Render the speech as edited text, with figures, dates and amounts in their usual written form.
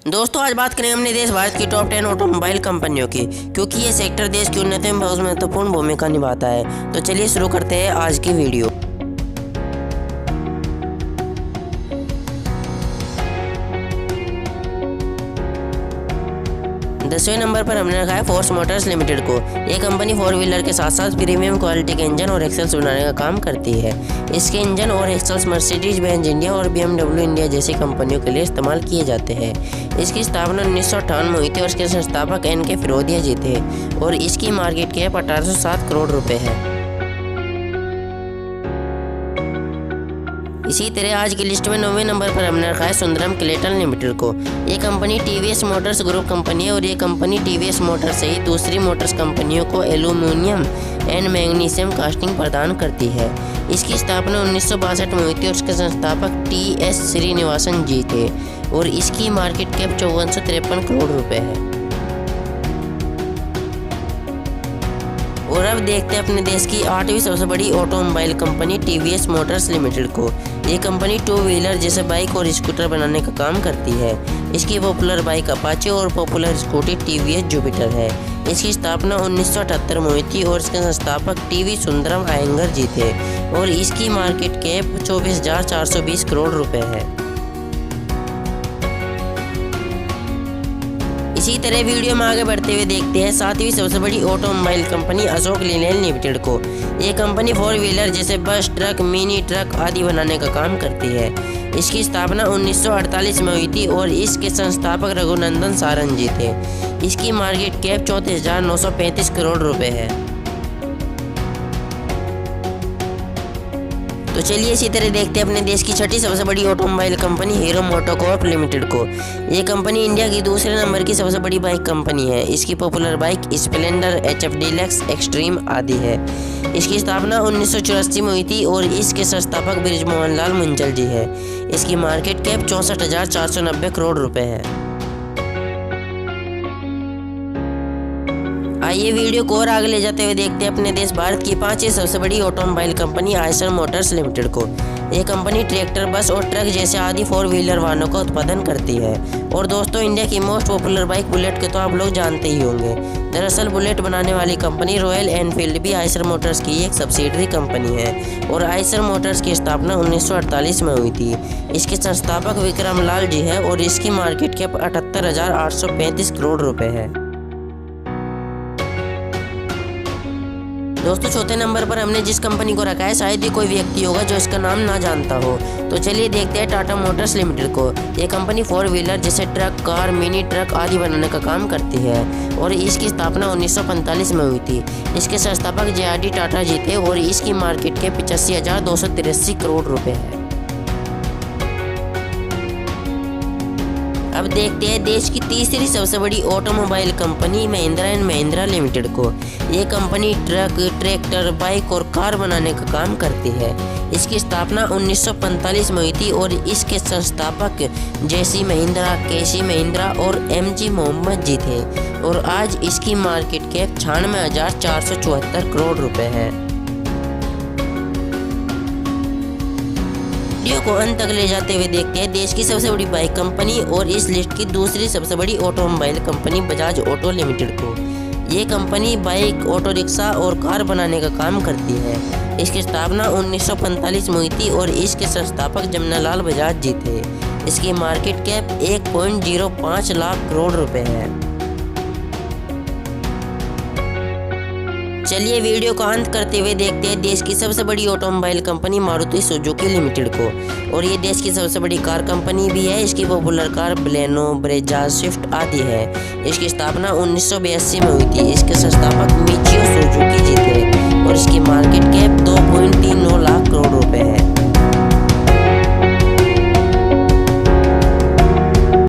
दोस्तों आज बात करें हमने देश भारत की टॉप 10 ऑटोमोबाइल कंपनियों की, क्योंकि ये सेक्टर देश की उन्नति में बहुत महत्वपूर्ण भूमिका निभाता है। तो चलिए शुरू करते हैं आज की वीडियो। 10वें नंबर पर हमने रखा है फोर्स मोटर्स लिमिटेड को। ये कंपनी 4 व्हीलर के साथ साथ प्रीमियम क्वालिटी के इंजन और एक्सेल्स बनाने का काम करती है। इसके इंजन और एक्सेल्स मर्सिडीज बेंज इंडिया और BMW इंडिया जैसी कंपनियों के लिए इस्तेमाल किए जाते हैं। इसकी स्थापना 1958 में हुई थी और इसके संस्थापक NK फिरोदिया जी थे और इसकी मार्केट कैप 1807 करोड़ रुपए है। इसी तरह आज की लिस्ट में 9वें नंबर पर हमने रखा है सुंदरम क्लेटन लिमिटेड को। ये company TVS Motors group company है और ये कंपनी TVS मोटर्स सहित दूसरी मोटर्स कंपनियों को एल्यूमिनियम एंड मैग्नीशियम कास्टिंग प्रदान करती है। इसकी स्थापना 1962 में हुई थी और इसके संस्थापक TS श्रीनिवासन जी थे और इसकी मार्केट कैप 5453 करोड़ रुपए है। और अब देखते हैं अपने देश की 8वीं सबसे बड़ी automobile company TVS Motors limited को। ये कंपनी 2 व्हीलर जैसे बाइक और स्कूटर बनाने का काम करती है। इसकी पॉपुलर बाइक अपाचे और पॉपुलर स्कूटी TVS जुपिटर है। इसकी स्थापना 1978 में हुई थी और इसके संस्थापक TV सुंदरम अयंगर जी थे और इसकी मार्केट कैप 24,420 करोड़ रुपए है। इसी तरह वीडियो में आगे बढ़ते हुए देखते हैं 7वीं सबसे बड़ी automobile company Ashok Leyland limited को। ये कंपनी 4 व्हीलर जैसे बस, ट्रक, मिनी ट्रक आदि बनाने का काम करती है। इसकी स्थापना 1948 में हुई थी और इसके संस्थापक रघुनंदन सारंग जी थे। इसकी मार्केट कैप 34,935 करोड़ रुपए है। तो चलिए इसी तरह देखते हैं अपने देश की 6ठी सबसे बड़ी automobile company hero MotoCorp limited को। ये कंपनी इंडिया की दूसरे नंबर की सबसे बड़ी बाइक कंपनी है। इसकी popular bike Splendor, HF deluxe, extreme आदि है। इसकी स्थापना 1984 में हुई थी और इसके संस्थापक बृजमोहन लाल मुंजल जी है। इसकी मार्केट कैप 64,490 करोड़ रुपए है। आइए वीडियो को और आगे ले जाते हुए देखते हैं अपने देश भारत की 5वीं सबसे बड़ी automobile company Eicher Motors limited को। यह कंपनी ट्रैक्टर, बस और ट्रक जैसे आदि 4 व्हीलर वाहनों का उत्पादन करती है। और दोस्तों इंडिया की मोस्ट पॉपुलर बाइक बुलेट के तो आप लोग जानते ही होंगे। दरअसल बुलेट बनाने वाली कंपनी रॉयल एनफील्ड भी आयशर मोटर्स की एक सब्सिडरी कंपनी है और आयशर मोटर्स की स्थापना 1948 में हुई थी। इसके संस्थापक विक्रम लाल जी है और इसकी मार्केट कैप 78,835 करोड़ रुपए है। दोस्तों चौथे नंबर पर हमने जिस कंपनी को रखा है शायद ही कोई व्यक्ति होगा जो इसका नाम ना जानता हो। तो चलिए देखते हैं टाटा मोटर्स लिमिटेड को। ये कंपनी 4 व्हीलर जैसे ट्रक, कार, मिनी ट्रक आदि बनाने का काम करती है और इसकी स्थापना 1945 में हुई थी। इसके संस्थापक JRD टाटा जी थे और इसकी मार्केट के 85,283 करोड़ रुपए है। अब देखते हैं देश की तीसरी सबसे बड़ी automobile company Mahindra and Mahindra limited को। ये कंपनी ट्रक, ट्रैक्टर, बाइक और कार बनाने का काम करती है। इसकी स्थापना 1945 में हुई थी और इसके संस्थापक JC महिंद्रा, KC महिंद्रा और MG मोहम्मद जी थे और आज इसकी मार्केट कैप 96,474 करोड़ रुपए है। वीडियो को अंत तक ले जाते हुए देखते हैं देश की सबसे बड़ी बाइक कंपनी और इस लिस्ट की दूसरी सबसे बड़ी automobile company Bajaj auto limited को। ये कंपनी बाइक, ऑटो रिक्शा और कार बनाने का काम करती है। इसकी स्थापना 1945 में हुई थी और इसके संस्थापक जमनालाल बजाज जी थे। इसकी मार्केट कैप 1.05 लाख करोड़ रुपए है। चलिए वीडियो को अंत करते हुए देखते हैं देश की सबसे बड़ी automobile company Maruti Suzuki limited को। और ये देश की सबसे बड़ी कार कंपनी भी है। इसकी popular car Baleno, Brezza, Swift आदि है। इसकी स्थापना 1982 में हुई थी। इसके संस्थापक मिचियो सुजुकी जी थे